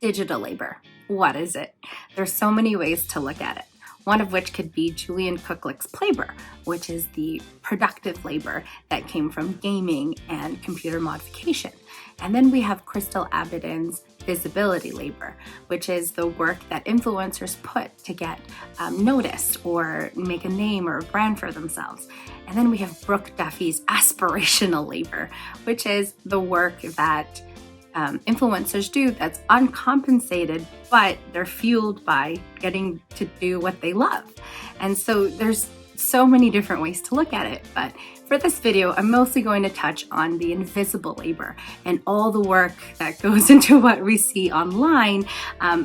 Digital labor. What is it? There's so many ways to look at it. One of which could be Julian Cooklick's Playbour, which is the productive labor that came from gaming and computer modification. And then we have Crystal Abaddon's visibility labor, which is the work that influencers put to get noticed or make a name or a brand for themselves. And then we have Brooke Duffy's aspirational labor, which is the work that influencers do that's uncompensated, but they're fueled by getting to do what they love. And so there's so many different ways to look at it, but for this video, I'm mostly going to touch on the invisible labor and all the work that goes into what we see online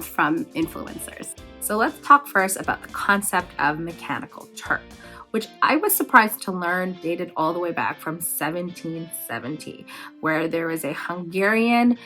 from influencers. So let's talk first about the concept of mechanical Turk, which I was surprised to learn dated all the way back from 1770, where there was a Hungarian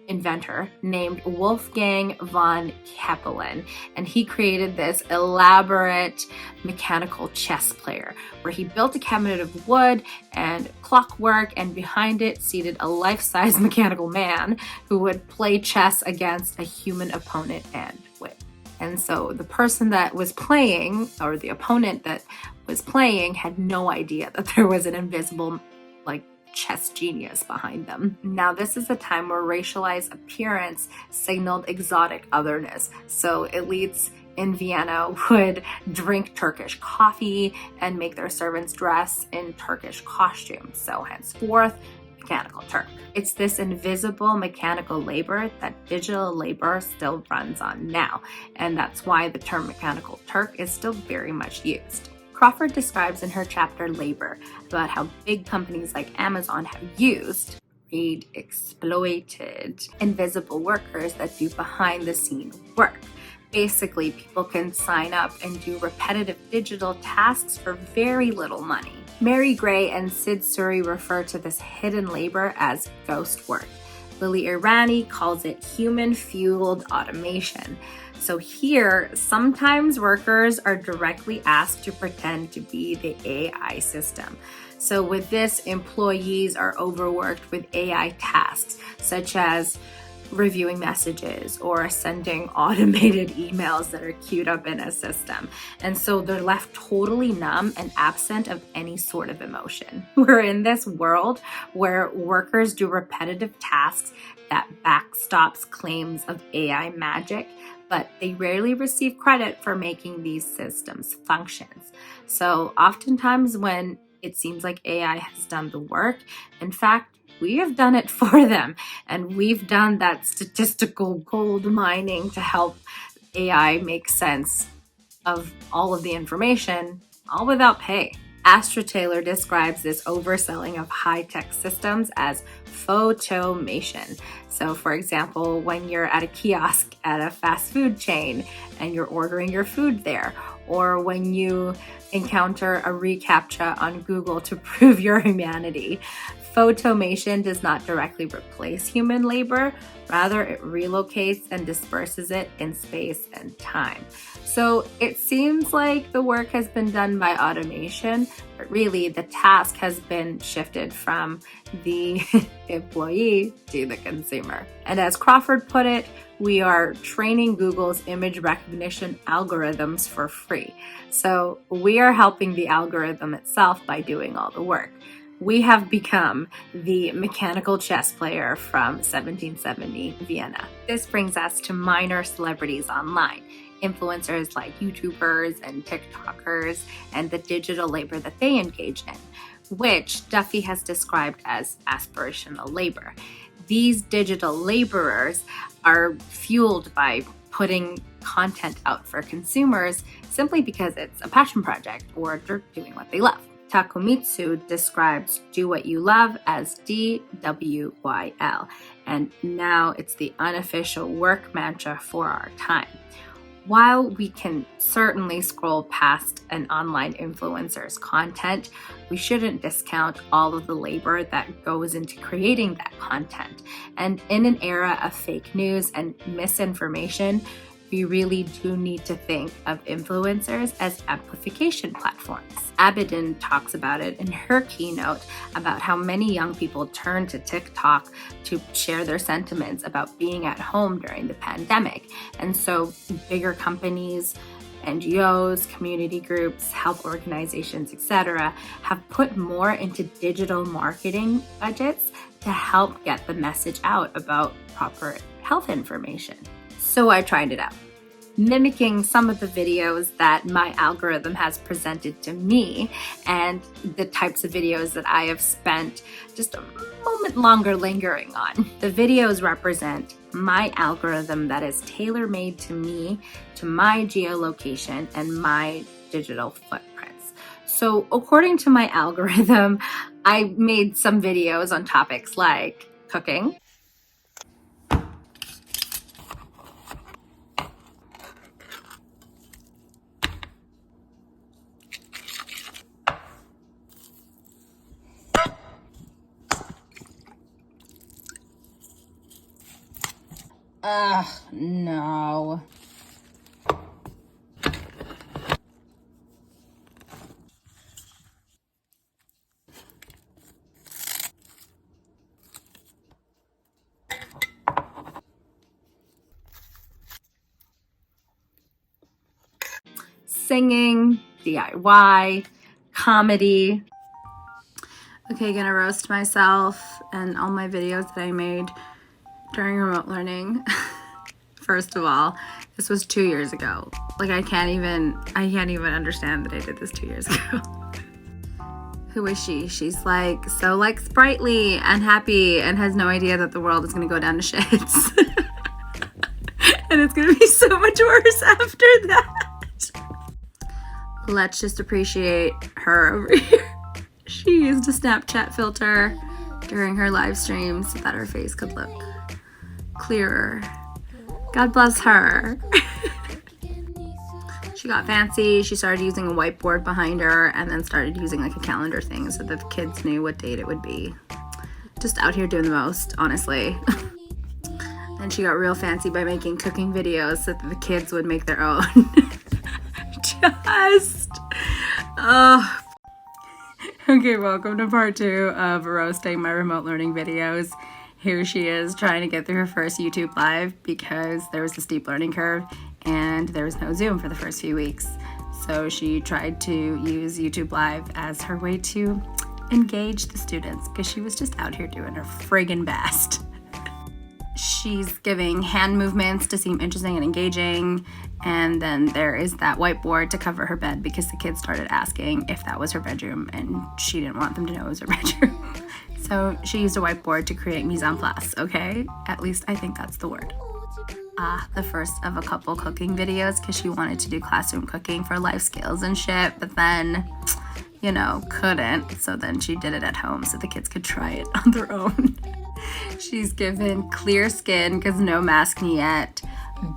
inventor named Wolfgang von Kempelen, and he created this elaborate mechanical chess player where he built a cabinet of wood and clockwork, and behind it seated a life-size mechanical man who would play chess against a human opponent and win. And so the person that was playing, or the opponent that was playing, had no idea that there was an invisible, chess genius behind them. Now, this is a time where racialized appearance signaled exotic otherness. So elites in Vienna would drink Turkish coffee and make their servants dress in Turkish costumes. So henceforth, mechanical Turk. It's this invisible mechanical labor that digital labor still runs on now. And that's why the term mechanical Turk is still very much used. Crawford describes in her chapter Labor about how big companies like Amazon have used, exploited invisible workers that do behind the scene work. Basically, people can sign up and do repetitive digital tasks for very little money. Mary Gray and Sid Surrey refer to this hidden labor as ghost work. Lily Irani calls it human-fueled automation. So here, sometimes workers are directly asked to pretend to be the AI system. So with this, employees are overworked with AI tasks, such as reviewing messages or sending automated emails that are queued up in a system. And so they're left totally numb and absent of any sort of emotion. We're in this world where workers do repetitive tasks that backstops claims of AI magic, but they rarely receive credit for making these systems functions. So oftentimes when it seems like AI has done the work, in fact, we have done it for them. And we've done that statistical gold mining to help AI make sense of all of the information, all without pay. Astra Taylor describes this overselling of high-tech systems as photomation. So for example, when you're at a kiosk at a fast food chain and you're ordering your food there, or when you encounter a reCAPTCHA on Google to prove your humanity, photomation does not directly replace human labor, rather it relocates and disperses it in space and time. So it seems like the work has been done by automation, but really the task has been shifted from the employee to the consumer. And as Crawford put it, we are training Google's image recognition algorithms for free. So we are helping the algorithm itself by doing all the work. We have become the mechanical chess player from 1770 Vienna. This brings us to minor celebrities online, influencers like YouTubers and TikTokers, and the digital labor that they engage in, which Duffy has described as aspirational labor. These digital laborers are fueled by putting content out for consumers simply because it's a passion project or they're doing what they love. Takumitsu describes Do What You Love as DWYL, and now it's the unofficial work mantra for our time. While we can certainly scroll past an online influencer's content, we shouldn't discount all of the labor that goes into creating that content. And in an era of fake news and misinformation, we really do need to think of influencers as amplification platforms. Abedin talks about it in her keynote about how many young people turn to TikTok to share their sentiments about being at home during the pandemic. And so bigger companies, NGOs, community groups, health organizations, etc., have put more into digital marketing budgets to help get the message out about proper health information. So I tried it out, mimicking some of the videos that my algorithm has presented to me and the types of videos that I have spent just a moment longer lingering on. The videos represent my algorithm that is tailor-made to me, to my geolocation, and my digital footprints. So according to my algorithm, I made some videos on topics like cooking, no. Singing, DIY, comedy. Okay, gonna roast myself and all my videos that I made during remote learning. First of all, this was 2 years ago. Like I can't even understand that I did this 2 years ago. Who is she? She's like so like sprightly and happy and has no idea that the world is gonna go down to shits. And it's gonna be so much worse after that. Let's just appreciate her over here. She used a Snapchat filter during her live stream so that her face could look clearer. God bless her. She got fancy. She started using a whiteboard behind her and then started using like a calendar thing so that the kids knew what date it would be. Just out here doing the most, honestly. And she got real fancy by making cooking videos so that the kids would make their own. Okay, welcome to part 2 of roasting my remote learning videos. Here she is trying to get through her first YouTube live because there was a steep learning curve and there was no Zoom for the first few weeks. So she tried to use YouTube Live as her way to engage the students because she was just out here doing her friggin' best. She's giving hand movements to seem interesting and engaging, and then there is that whiteboard to cover her bed because the kids started asking if that was her bedroom and she didn't want them to know it was her bedroom. So she used a whiteboard to create mise en place, okay? At least I think that's the word. The first of a couple cooking videos because she wanted to do classroom cooking for life skills and shit, but then, you know, couldn't. So then she did it at home so the kids could try it on their own. She's given clear skin because no mask yet,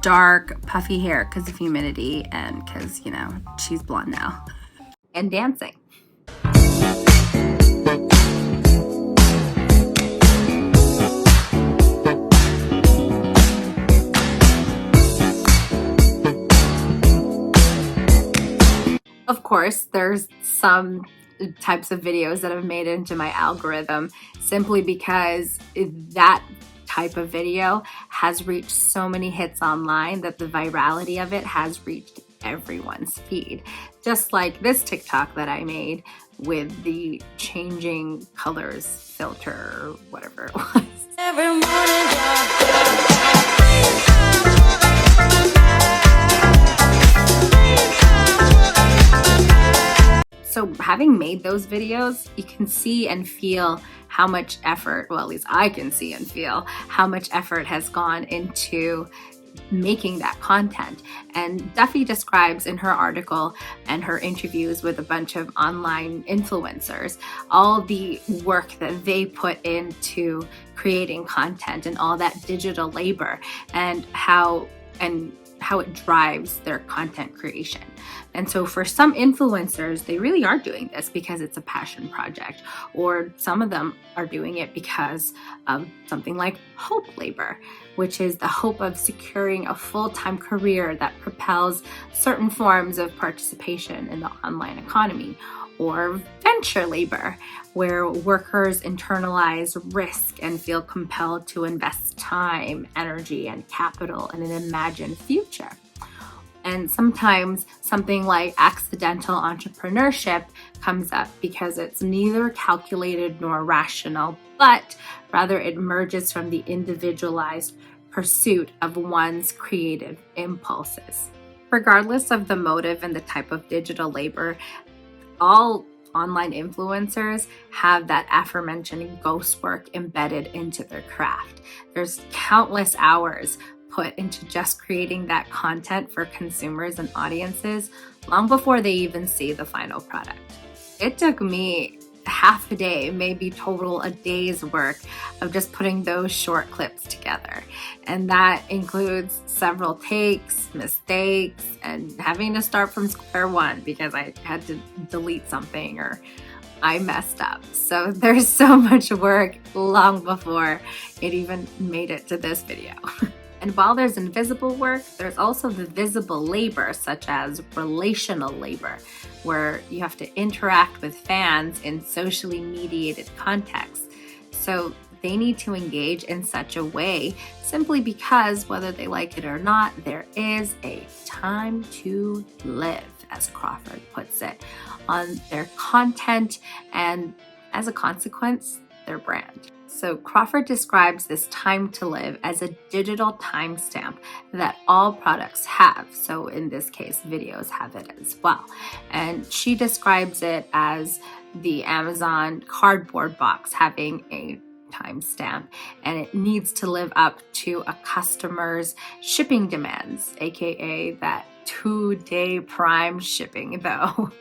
dark puffy hair because of humidity and because, you know, she's blonde now. And dancing. Of course, there's some types of videos that have made it into my algorithm simply because that type of video has reached so many hits online that the virality of it has reached everyone's feed. Just like this TikTok that I made with the changing colors filter or whatever it was. Every morning, so having made those videos, you can see and feel how much effort, well, at least I can see and feel how much effort has gone into making that content. And Duffy describes in her article and her interviews with a bunch of online influencers, all the work that they put into creating content and all that digital labor and how how it drives their content creation. And so for some influencers, they really are doing this because it's a passion project, or some of them are doing it because of something like hope labor, which is the hope of securing a full-time career that propels certain forms of participation in the online economy, or venture labor, where workers internalize risk and feel compelled to invest time, energy, and capital in an imagined future. And sometimes something like accidental entrepreneurship comes up because it's neither calculated nor rational, but rather it emerges from the individualized pursuit of one's creative impulses. Regardless of the motive and the type of digital labor, all online influencers have that aforementioned ghost work embedded into their craft. There's countless hours put into just creating that content for consumers and audiences long before they even see the final product. It took me half a day, maybe total a day's work of just putting those short clips together. And that includes several takes, mistakes, and having to start from square one because I had to delete something or I messed up. So there's so much work long before it even made it to this video. And while there's invisible work, there's also the visible labor, such as relational labor, where you have to interact with fans in socially mediated contexts. So they need to engage in such a way simply because, whether they like it or not, there is a time to live, as Crawford puts it, on their content and, as a consequence, their brand. So Crawford describes this time to live as a digital timestamp that all products have. So in this case, videos have it as well. And she describes it as the Amazon cardboard box having a timestamp, and it needs to live up to a customer's shipping demands, aka that 2-day prime shipping though.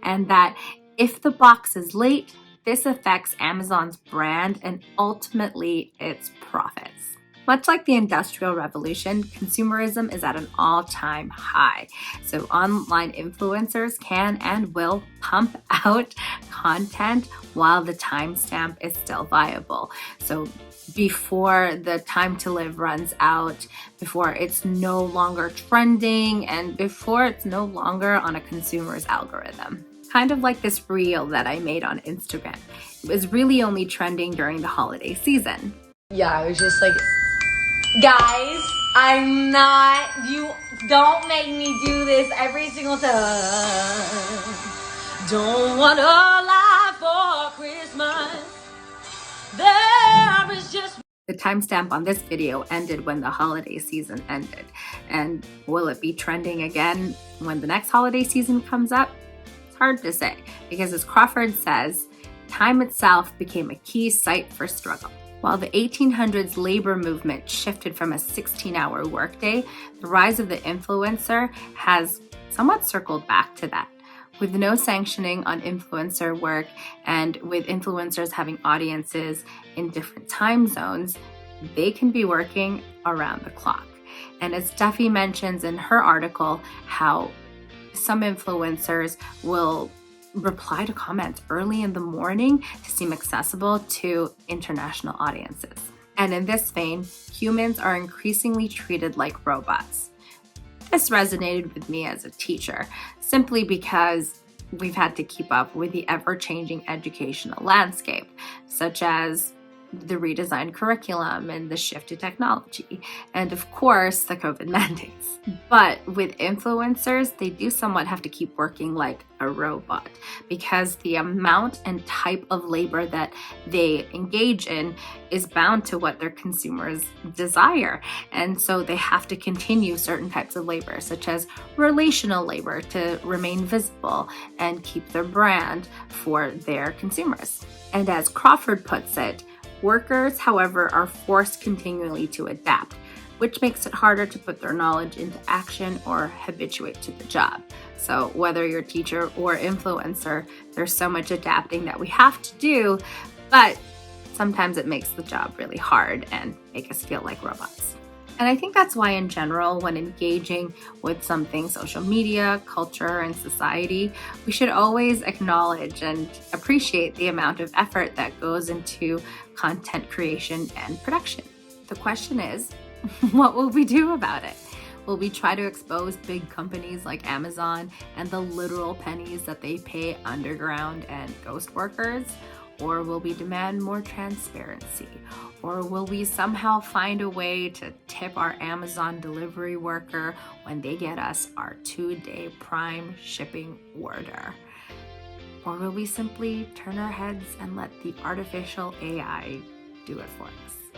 And that if the box is late, this affects Amazon's brand and ultimately its profits. Much like the Industrial Revolution, consumerism is at an all-time high. So online influencers can and will pump out content while the timestamp is still viable. So before the time to live runs out, before it's no longer trending, and before it's no longer on a consumer's algorithm. Kind of like this reel that I made on Instagram. It was really only trending during the holiday season. Yeah, I was just like, guys, you don't make me do this every single time. Don't want a lot for Christmas. There is just... The timestamp on this video ended when the holiday season ended. And will it be trending again when the next holiday season comes up? Hard to say, because as Crawford says, time itself became a key site for struggle. While the 1800s labor movement shifted from a 16-hour workday, the rise of the influencer has somewhat circled back to that. With no sanctioning on influencer work and with influencers having audiences in different time zones, they can be working around the clock. And as Duffy mentions in her article, how some influencers will reply to comments early in the morning to seem accessible to international audiences. And in this vein, humans are increasingly treated like robots. This resonated with me as a teacher, simply because we've had to keep up with the ever-changing educational landscape, such as the redesigned curriculum and the shift to technology, and of course, the COVID mandates. But with influencers, they do somewhat have to keep working like a robot because the amount and type of labor that they engage in is bound to what their consumers desire. And so they have to continue certain types of labor, such as relational labor, to remain visible and keep their brand for their consumers. And as Crawford puts it, workers, however, are forced continually to adapt, which makes it harder to put their knowledge into action or habituate to the job. So whether you're a teacher or influencer, there's so much adapting that we have to do, but sometimes it makes the job really hard and make us feel like robots. And I think that's why in general, when engaging with something social media, culture, and society, we should always acknowledge and appreciate the amount of effort that goes into content creation and production. The question is, what will we do about it? Will we try to expose big companies like Amazon and the literal pennies that they pay underground and ghost workers? Or will we demand more transparency? Or will we somehow find a way to tip our Amazon delivery worker when they get us our 2-day Prime shipping order? Or will we simply turn our heads and let the artificial AI do it for us?